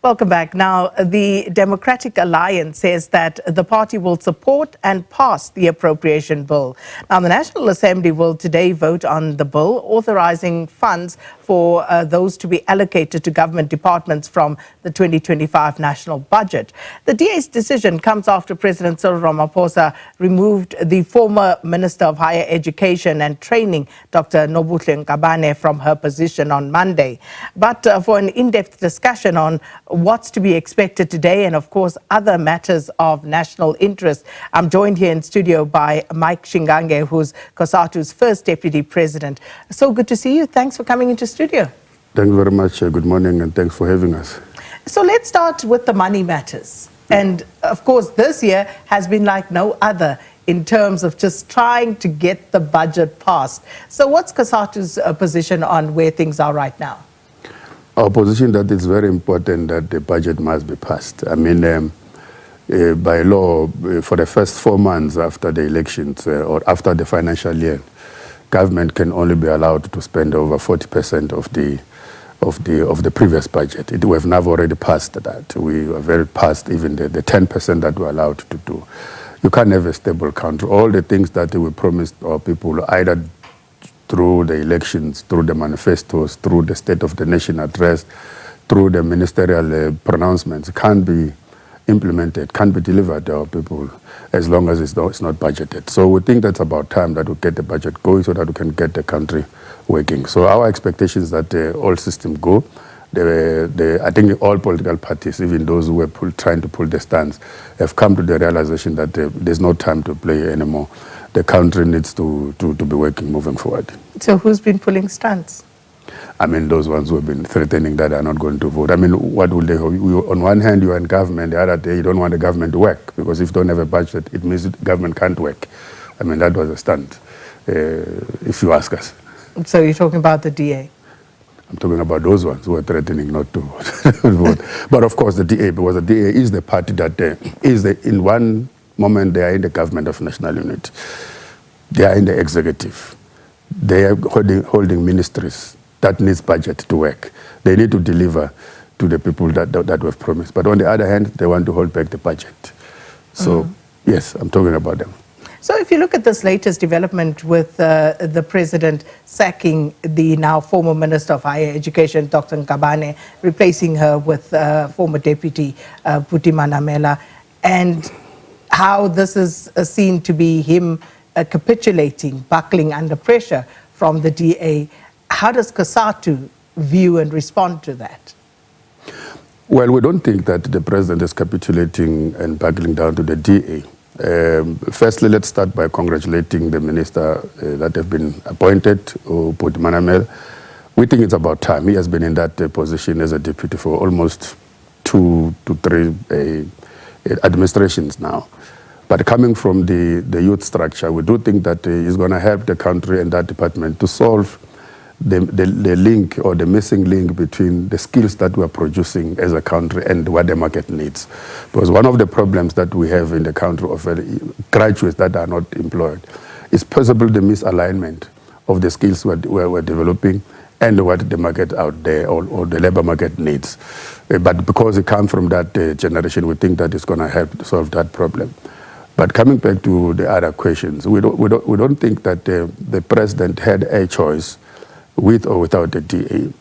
Welcome back. Now, the Democratic Alliance says that the party will support and pass the Appropriation Bill. Now, the National Assembly will today vote on the bill authorising funds for those to be allocated to government departments from the 2025 national budget. The DA's decision comes after President Cyril Ramaphosa removed the former Minister of Higher Education and Training, Dr. Nobuhle Nkabane, from her position on Monday. But for an in-depth discussion on what's to be expected today and, of course, other matters of national interest, I'm joined here in studio by Mike Shingange, who's COSATU's first Deputy President. So good to see you. Thanks for coming into studio. Thank you very much. Good morning, and thanks for having us. So let's start with the money matters. And, of course, this year has been like no other in terms of just trying to get the budget passed. So what's COSATU's position on where things are right now? Our position that it's very important that the budget must be passed. I mean, by law, for the first 4 months after the elections or after the financial year, government can only be allowed to spend over 40% of the previous budget. We have now already passed that. We are very past even the 10% that we're allowed to do. You can't have a stable country. All the things that we promised our people, either through the elections, through the manifestos, through the State of the Nation address, through the ministerial pronouncements, can't be implemented, can't be delivered to our people as long as it's not budgeted. So we think that's about time that we get the budget going so that we can get the country working. So our expectation is that all systems go. I think all political parties, even those who were trying to pull the stance, have come to the realization that there's no time to play anymore. The country needs to be working moving forward. So who's been pulling stunts? I mean, those ones who have been threatening that are not going to vote. I mean, what will they hope? On one hand, you are in government. The other day, you don't want the government to work, because if you don't have a budget, it means the government can't work. I mean, that was a stunt, if you ask us. So you're talking about the DA? I'm talking about those ones who are threatening not to vote. But of course, the DA, because the DA is the party that in one moment they are in the government of national unity. They are in the executive. They are holding ministries that needs budget to work. They need to deliver to the people that we've promised. But on the other hand, they want to hold back the budget. So, yes, I'm talking about them. So if you look at this latest development with the president sacking the now former Minister of Higher Education, Dr. Nkabane, replacing her with former Deputy Phuthi Manamela, and how this is seen to be him capitulating, buckling under pressure from the DA, how does COSATU view and respond to that? Well, we don't think that the president is capitulating and buckling down to the DA. Firstly, let's start by congratulating the minister that have been appointed, Phuthi Manamela. We think it's about time. He has been in that position as a deputy for almost 2 to 3 administrations now. But coming from the youth structure, we do think that he's going to help the country and that department to solve the link or the missing link between the skills that we're producing as a country and what the market needs. Because one of the problems that we have in the country of graduates that are not employed is possibly the misalignment of the skills we're developing and what the market out there or the labor market needs. But because it comes from that generation, we think that it's going to help solve that problem. But coming back to the other questions, we don't think that the president had a choice with or without the DA,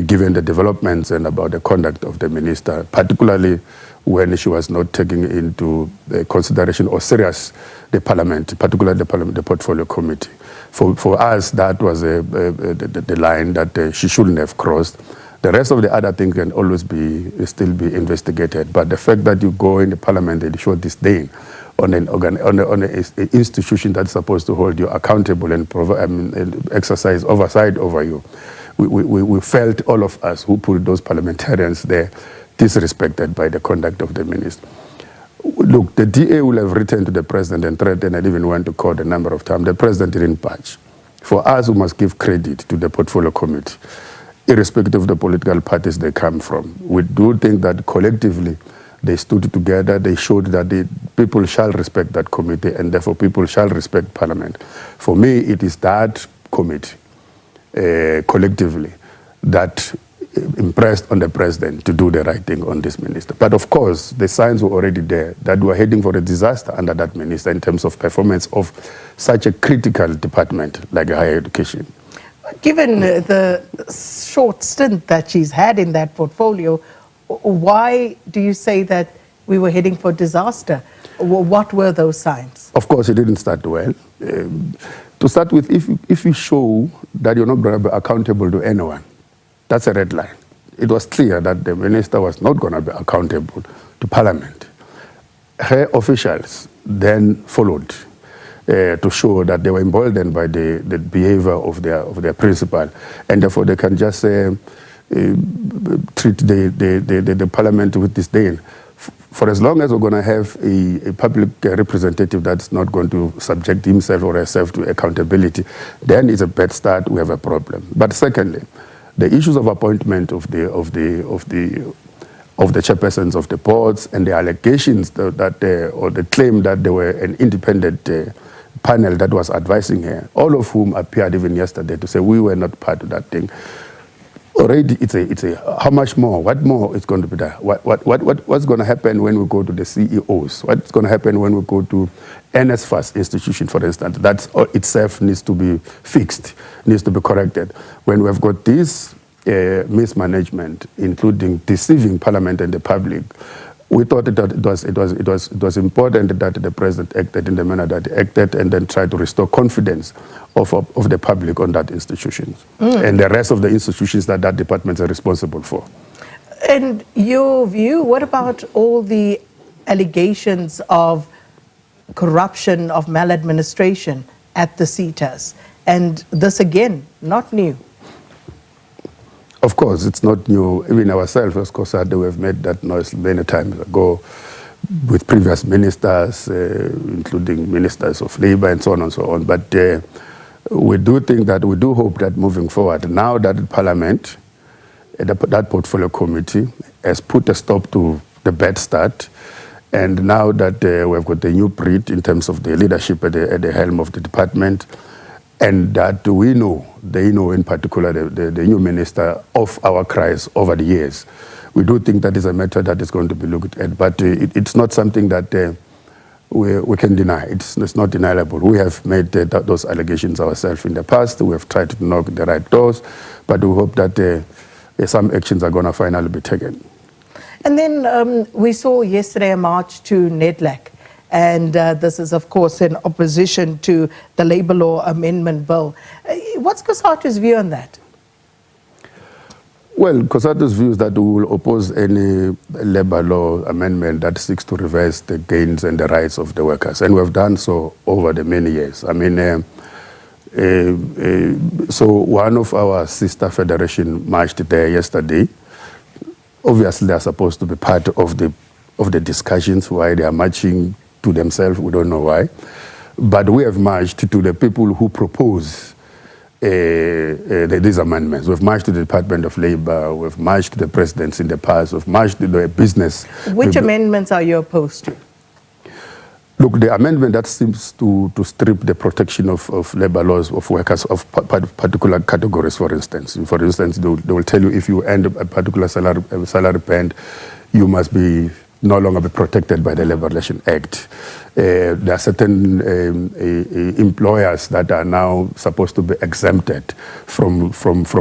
given the developments and about the conduct of the minister, particularly when she was not taking into consideration or serious the parliament, particularly the portfolio committee. For us, that was the line that she shouldn't have crossed. The rest of the other things can always still be investigated. But the fact that you go in the parliament and show disdain on an institution that's supposed to hold you accountable and exercise oversight over you, we felt, all of us who put those parliamentarians there, disrespected by the conduct of the minister. Look, the DA will have written to the president and threatened and even went to court a number of times. The president didn't budge. For us, we must give credit to the portfolio committee, irrespective of the political parties they come from. We do think that collectively they stood together, they showed that the people shall respect that committee and therefore people shall respect Parliament. For me, it is that committee, collectively, that impressed on the president to do the right thing on this minister. But of course, the signs were already there that we were heading for a disaster under that minister in terms of performance of such a critical department like higher education. Given the short stint that she's had in that portfolio, why do you say that we were heading for disaster? What were those signs? Of course, it didn't start well. To start with, if you show that you're not going to be accountable to anyone, that's a red line. It was clear that the minister was not going to be accountable to Parliament. Her officials then followed to show that they were emboldened by the behavior of their principal, and therefore they can just treat the Parliament with disdain. For as long as we're going to have a public representative that's not going to subject himself or herself to accountability, then it's a bad start. We have a problem. But secondly, the issues of appointment of the chairpersons of the boards and the allegations or the claim that there were an independent panel that was advising her, all of whom appeared even yesterday to say we were not part of that thing. Already, it's a how much more? What more is going to be there? What's going to happen when we go to the CEOs? What's going to happen when we go to NSFAS institution, for instance? That itself needs to be fixed, needs to be corrected. When we've got this mismanagement, including deceiving Parliament and the public, we thought it was important that the president acted in the manner that he acted and then tried to restore confidence of the public on that institutions and the rest of the institutions that departments are responsible for. And your view, what about all the allegations of corruption, of maladministration at the COSATUs? And this again, not new. Of course, it's not new. Even ourselves, as COSATU, we have made that noise many times ago with previous ministers, including ministers of labor and so on and so on. But we do think that, we do hope that moving forward, now that Parliament, that portfolio committee has put a stop to the bad start, and now that we've got a new breed in terms of the leadership at the helm of the department, and that they know in particular the new minister of our cries over the years. We do think that is a matter that is going to be looked at, but it's not something that we can deny. It's not deniable. We have made those allegations ourselves in the past. We have tried to knock the right doors, but we hope that some actions are going to finally be taken. And then we saw yesterday a march to NEDLAC. And this is, of course, in opposition to the Labour Law Amendment Bill. What's COSATU's view on that? Well, COSATU's view is that we will oppose any Labour Law Amendment that seeks to reverse the gains and the rights of the workers. And we have done so over the many years. I mean, so one of our sister federation marched there yesterday. Obviously, they are supposed to be part of the discussions why they are marching to themselves. We don't know why. But we have marched to the people who propose these amendments. We've marched to the Department of Labor, we've marched to the presidents in the past, we've marched to the business. Which amendments are you opposed to? Look, the amendment that seems to strip the protection of labor laws of workers of particular categories, for instance. For instance, they will tell you if you end a particular salary band, you must be no longer be protected by the Labour Relations Act. There are certain employers that are now supposed to be exempted from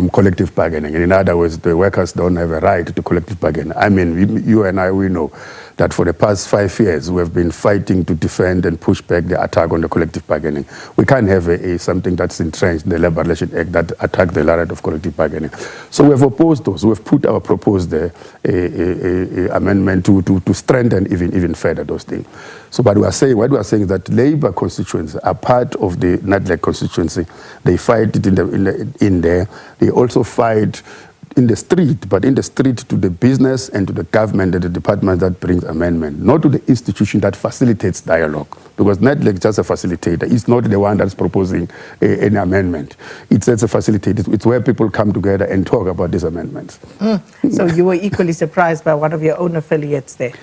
collective bargaining. In other words, the workers don't have a right to collective bargaining. I mean, you and I, we know that for the past 5 years, we have been fighting to defend and push back the attack on the collective bargaining. We can't have something that's entrenched in the Labour Relations Act that attacks the right of collective bargaining. So we have opposed those. We have put our proposed amendment to strengthen even further those things. So what we are saying is that Labour constituencies are part of the NEDLAC constituency. They fight it in there. They also fight in the street, but in the street to the business and to the government and the department that brings amendment, not to the institution that facilitates dialogue. Because NEDLAC is just a facilitator. It's not the one that's proposing an amendment. It's a facilitator. It's where people come together and talk about these amendments. So you were equally surprised by one of your own affiliates there?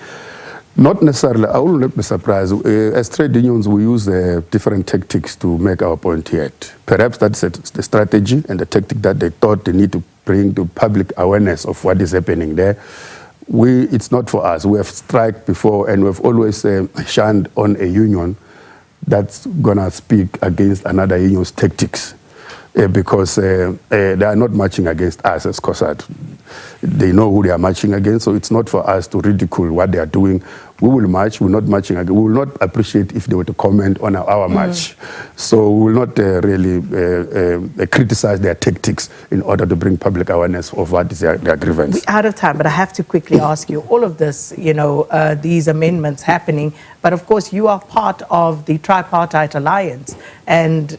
Not necessarily. I will not be surprised. As trade unions, we use different tactics to make our point yet. Perhaps that's the strategy and the tactic that they thought they need to bring to public awareness of what is happening there. It's not for us. We have striked before, and we've always shunned on a union that's going to speak against another union's tactics. Because they are not marching against us as COSATU. They know who they are marching against, so it's not for us to ridicule what they are doing. We will march, we're not marching against. We will not appreciate if they were to comment on our march. So we will not really criticize their tactics in order to bring public awareness of what is their grievance. We're out of time, but I have to quickly ask you, all of this, these amendments happening, but of course you are part of the tripartite alliance, and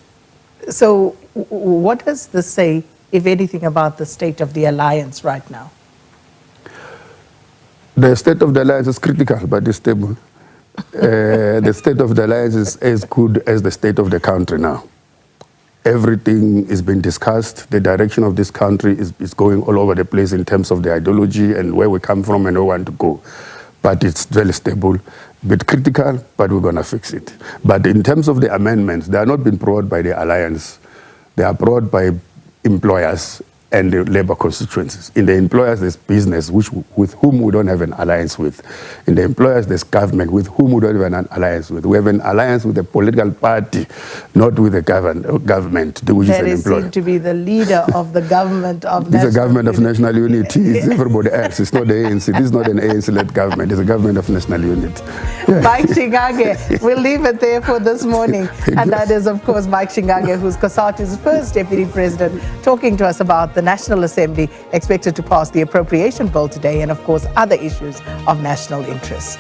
so what does this say, if anything, about the state of the alliance right now? The state of the alliance is critical but it's stable. The state of the alliance is as good as the state of the country now. Everything is being discussed. The direction of this country is going all over the place in terms of the ideology and where we come from and where we want to go. But it's very stable, a bit critical, but we're going to fix it. But in terms of the amendments, they are not being brought by the alliance. They are brought by employers and the labor constituencies. In the employers, there's business with whom we don't have an alliance with. In the employers, there's government with whom we don't have an alliance with. We have an alliance with a political party, not with the government, which is an employer. There seem to be the leader of the government of national unity. It's a government of national unity. It's everybody else. It's not the ANC. This is not an ANC-led government. It's a government of national unity. Yeah. Mike Shingange, we'll leave it there for this morning. And that is, of course, Mike Shingange, who's COSATU's first deputy president, talking to us about the National Assembly expected to pass the Appropriation Bill today and, of course, other issues of national interest.